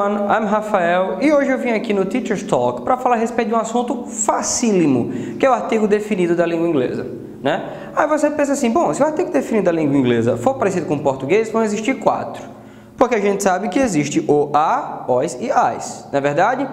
everyone, I'm Rafael e hoje eu vim aqui no Teacher's Talk para falar a respeito de um assunto facílimo, que é o artigo definido da língua inglesa, né? Aí você pensa assim, bom, se o artigo definido da língua inglesa for parecido com o português, vão existir 4, porque a gente sabe que existe o a, os e as, não é verdade?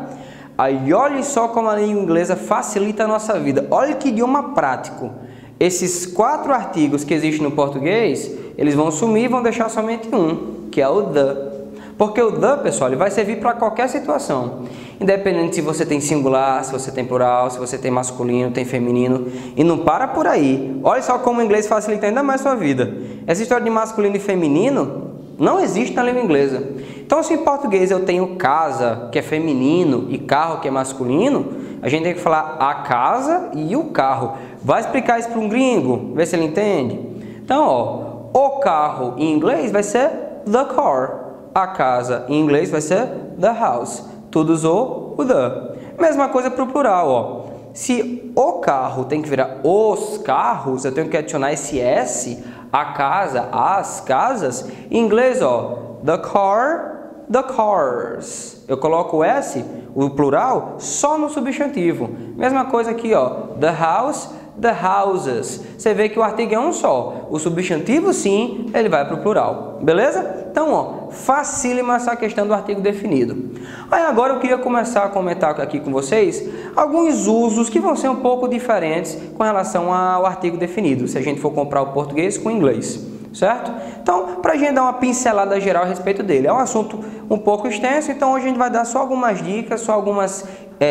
Aí olhe só como a língua inglesa facilita a nossa vida, olha que idioma prático. Esses 4 artigos que existem no português, eles vão sumir e vão deixar somente um, que é o the. Porque o the, pessoal, ele vai servir para qualquer situação. Independente se você tem singular, se você tem plural, se você tem masculino, tem feminino. E não para por aí. Olha só como o inglês facilita ainda mais a sua vida. Essa história de masculino e feminino não existe na língua inglesa. Então, se em português eu tenho casa, que é feminino, e carro, que é masculino, a gente tem que falar a casa e o carro. Vai explicar isso para um gringo, ver se ele entende. Então, ó, o carro em inglês vai ser the car. A casa em inglês vai ser the house. Tudo usou o the. Mesma coisa para o plural, ó. Se o carro tem que virar os carros, eu tenho que adicionar esse S, a casa, as casas. Em inglês, ó, the car, the cars. Eu coloco o S, o plural, só no substantivo. Mesma coisa aqui, ó, the house, the houses. Você vê que o artigo é um só. O substantivo, sim, ele vai para o plural. Beleza? Então, ó, facílima essa questão do artigo definido. Aí agora eu queria começar a comentar aqui com vocês alguns usos que vão ser um pouco diferentes com relação ao artigo definido, se a gente for comparar o português com o inglês, certo? Então, para a gente dar uma pincelada geral a respeito dele, é um assunto um pouco extenso, então hoje a gente vai dar só algumas dicas, só algumas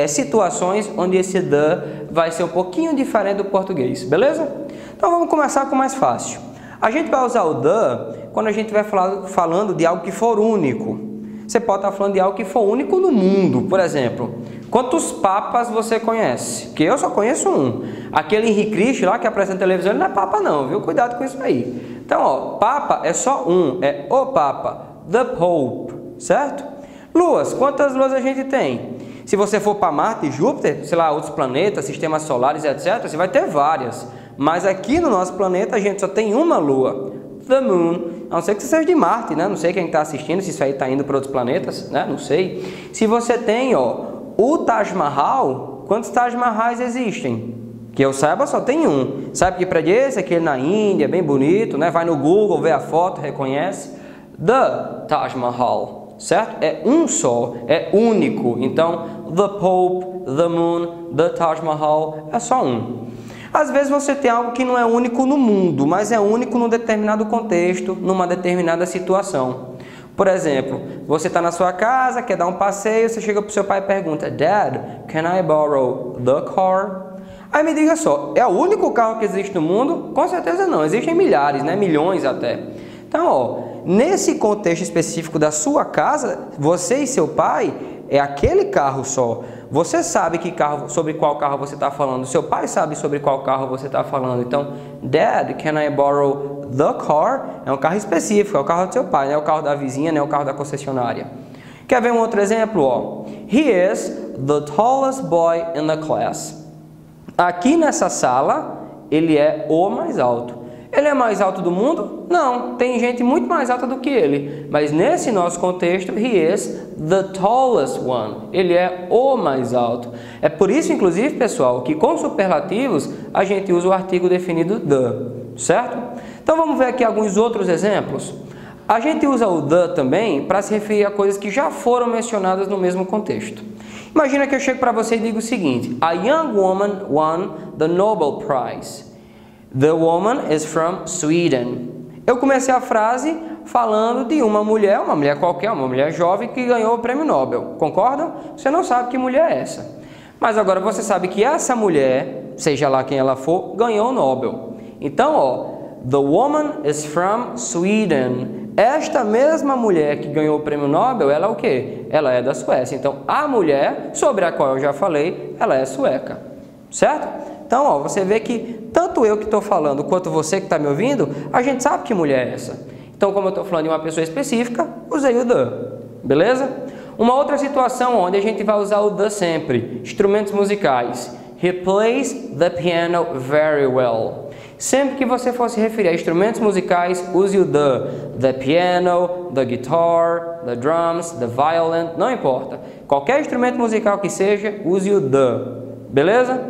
situações onde esse the vai ser um pouquinho diferente do português, beleza? Então vamos começar com o mais fácil. A gente vai usar o the quando a gente vai falando de algo que for único. Você pode estar falando de algo que for único no mundo, por exemplo. Quantos papas você conhece? Que eu só conheço um. Aquele Henrique Cristo lá que apresenta televisão, ele não é papa não, viu? Cuidado com isso aí. Então, ó, papa é só um, é o papa, the pope, certo? Luas, quantas luas a gente tem? Se você for para Marte e Júpiter, sei lá, outros planetas, sistemas solares, etc., você vai ter várias. Mas aqui no nosso planeta a gente só tem uma lua, the moon. A não ser que você seja de Marte, né? Não sei quem está assistindo, se isso aí está indo para outros planetas, né? Não sei. Se você tem, ó, o Taj Mahal, quantos Taj Mahais existem? Que eu saiba, só tem um. Sabe que prédio é esse? Aquele na Índia, bem bonito, né? Vai no Google, vê a foto, reconhece. The Taj Mahal, certo? É um só, é único. Então, the Pope, the Moon, the Taj Mahal, é só um. Às vezes você tem algo que não é único no mundo, mas é único num determinado contexto, numa determinada situação. Por exemplo, você está na sua casa, quer dar um passeio, você chega para o seu pai e pergunta, Dad, can I borrow the car? Aí me diga só, é o único carro que existe no mundo? Com certeza não, existem milhares, né? Milhões até. Então, ó, nesse contexto específico da sua casa, você e seu pai é aquele carro só. Você sabe sobre qual carro você está falando. Seu pai sabe sobre qual carro você está falando. Então, Dad, can I borrow the car? É um carro específico, é o carro do seu pai, não é o carro da vizinha, não é o carro da concessionária. Quer ver um outro exemplo? Ó? He is the tallest boy in the class. Aqui nessa sala, ele é o mais alto. Ele é mais alto do mundo? Não, tem gente muito mais alta do que ele. Mas nesse nosso contexto, he is the tallest one. Ele é o mais alto. É por isso, inclusive, pessoal, que com superlativos a gente usa o artigo definido the, certo? Então vamos ver aqui alguns outros exemplos. A gente usa o the também para se referir a coisas que já foram mencionadas no mesmo contexto. Imagina que eu chego para você e digo o seguinte, a young woman won the Nobel Prize. The woman is from Sweden. Eu comecei a frase falando de uma mulher qualquer, uma mulher jovem que ganhou o prêmio Nobel. Concordam? Você não sabe que mulher é essa. Mas agora você sabe que essa mulher, seja lá quem ela for, ganhou o Nobel. Então, ó, the woman is from Sweden. Esta mesma mulher que ganhou o prêmio Nobel, ela é o quê? Ela é da Suécia. Então, a mulher sobre a qual eu já falei, ela é sueca. Certo? Então, ó, você vê que tanto eu que estou falando, quanto você que está me ouvindo, a gente sabe que mulher é essa. Então, como eu estou falando de uma pessoa específica, usei o the. Beleza? Uma outra situação onde a gente vai usar o the sempre. Instrumentos musicais. He plays the piano very well. Sempre que você for se referir a instrumentos musicais, use o the piano, the guitar, the drums, the violin, não importa. Qualquer instrumento musical que seja, use o the, beleza?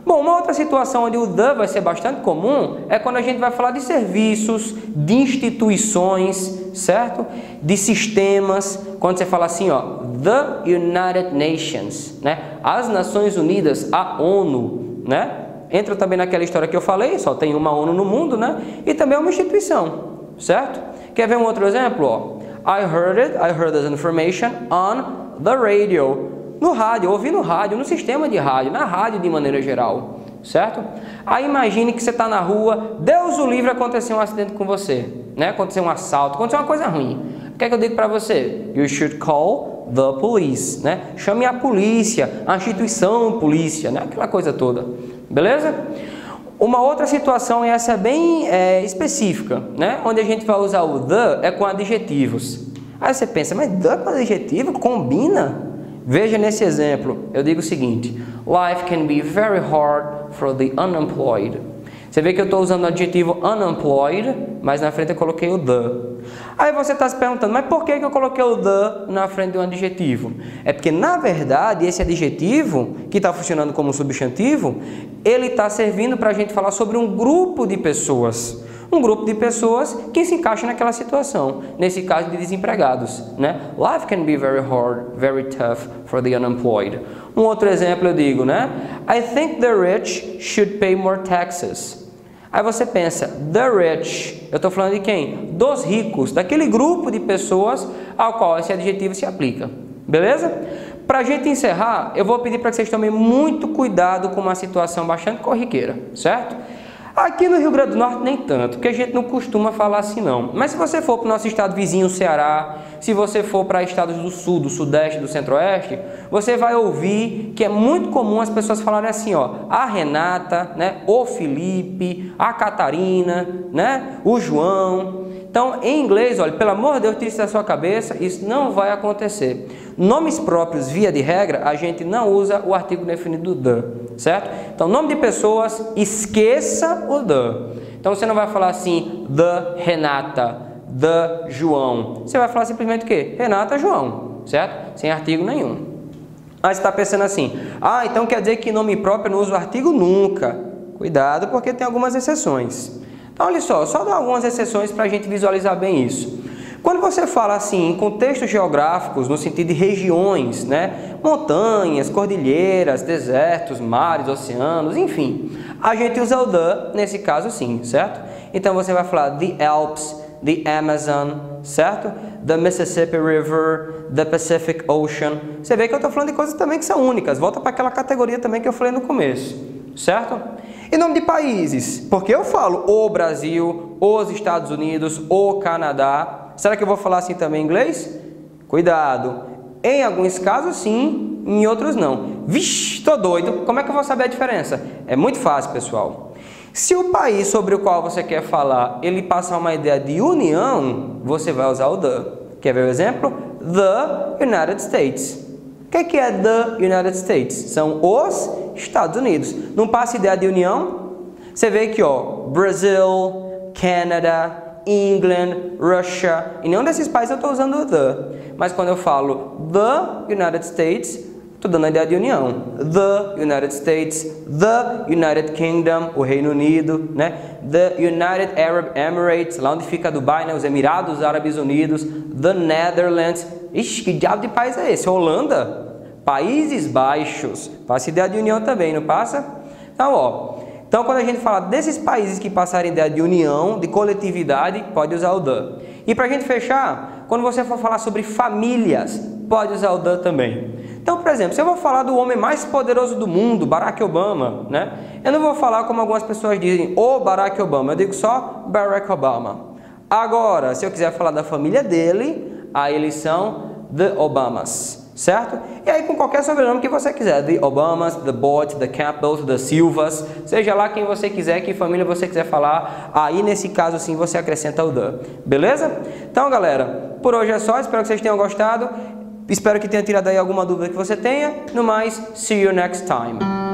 Bom, uma outra situação onde o the vai ser bastante comum é quando a gente vai falar de serviços, de instituições, certo? De sistemas, quando você fala assim, ó, the United Nations, né? As Nações Unidas, a ONU, né? Entra também naquela história que eu falei, só tem uma ONU no mundo, né? E também é uma instituição, certo? Quer ver um outro exemplo? Ó? I heard this information on the radio. No rádio, ouvi no rádio, no sistema de rádio, na rádio de maneira geral, certo? Aí imagine que você está na rua, Deus o livre, aconteceu um acidente com você, né? Aconteceu um assalto, aconteceu uma coisa ruim. O que é que eu digo para você? You should call the police, né? Chame a polícia, a instituição polícia, né? Aquela coisa toda, beleza? Uma outra situação, e essa é bem específica, né? Onde a gente vai usar o the é com adjetivos. Aí você pensa, mas the com adjetivo combina? Veja nesse exemplo, eu digo o seguinte: Life can be very hard for the unemployed. Você vê que eu estou usando o adjetivo unemployed, mas na frente eu coloquei o the. Aí você está se perguntando, mas por que eu coloquei o the na frente de um adjetivo? É porque, na verdade, esse adjetivo, que está funcionando como substantivo, ele está servindo para a gente falar sobre um grupo de pessoas. Um grupo de pessoas que se encaixa naquela situação, nesse caso de desempregados, né? Life can be very hard, very tough for the unemployed. Um outro exemplo eu digo, né? I think the rich should pay more taxes. Aí você pensa, the rich, eu estou falando de quem? Dos ricos, daquele grupo de pessoas ao qual esse adjetivo se aplica, beleza? Para a gente encerrar, eu vou pedir para que vocês tomem muito cuidado com uma situação bastante corriqueira, certo? Aqui no Rio Grande do Norte nem tanto, porque a gente não costuma falar assim não. Mas se você for para o nosso estado vizinho, o Ceará, se você for para estados do Sul, do Sudeste, do Centro-Oeste, você vai ouvir que é muito comum as pessoas falarem assim, ó, a Renata, né, o Felipe, a Catarina, né, o João. Então, em inglês, olha, pelo amor de Deus, tire isso da sua cabeça, isso não vai acontecer. Nomes próprios, via de regra, a gente não usa o artigo definido the, certo? Então, nome de pessoas, esqueça o the. Então, você não vai falar assim, the Renata, the João. Você vai falar simplesmente o quê? Renata, João, certo? Sem artigo nenhum. Aí você está pensando assim, então quer dizer que nome próprio não usa o artigo nunca. Cuidado, porque tem algumas exceções. Então, olha só dar algumas exceções para a gente visualizar bem isso. Quando você fala assim em contextos geográficos, no sentido de regiões, né? Montanhas, cordilheiras, desertos, mares, oceanos, enfim, a gente usa o the nesse caso sim, certo? Então você vai falar the Alps, the Amazon, certo? The Mississippi River, the Pacific Ocean. Você vê que eu estou falando de coisas também que são únicas. Volta para aquela categoria também que eu falei no começo, certo? Em nome de países, porque eu falo o Brasil, os Estados Unidos, o Canadá. Será que eu vou falar assim também em inglês? Cuidado. Em alguns casos sim, em outros não. Vixe, tô doido. Como é que eu vou saber a diferença? É muito fácil, pessoal. Se o país sobre o qual você quer falar, ele passar uma ideia de união, você vai usar o the. Quer ver o exemplo? The United States. O que é the United States? São os Estados Unidos. Não passa ideia de união? Você vê aqui, ó, Brasil, Canada, England, Russia. Em nenhum desses países eu estou usando o the. Mas quando eu falo the United States, estou dando a ideia de união. The United States, the United Kingdom, o Reino Unido, né? The United Arab Emirates, lá onde fica Dubai, né? Os Emirados Árabes Unidos. The Netherlands. Ixi, que diabo de país é esse? Holanda? Países Baixos. Passa ideia de união também, não passa? Então, ó. Então, quando a gente fala desses países que passarem ideia de união, de coletividade, pode usar o the. E para a gente fechar, quando você for falar sobre famílias, pode usar o the também. Então, por exemplo, se eu vou falar do homem mais poderoso do mundo, Barack Obama, né? Eu não vou falar como algumas pessoas dizem, o Barack Obama, eu digo só Barack Obama. Agora, se eu quiser falar da família dele, aí eles são the Obamas. Certo? E aí com qualquer sobrenome que você quiser, the Obamas, the Bott, the Campbells, the Silvas, seja lá quem você quiser, que família você quiser falar, aí nesse caso sim você acrescenta o the, beleza? Então galera, por hoje é só, espero que vocês tenham gostado, espero que tenha tirado aí alguma dúvida que você tenha, no mais, see you next time.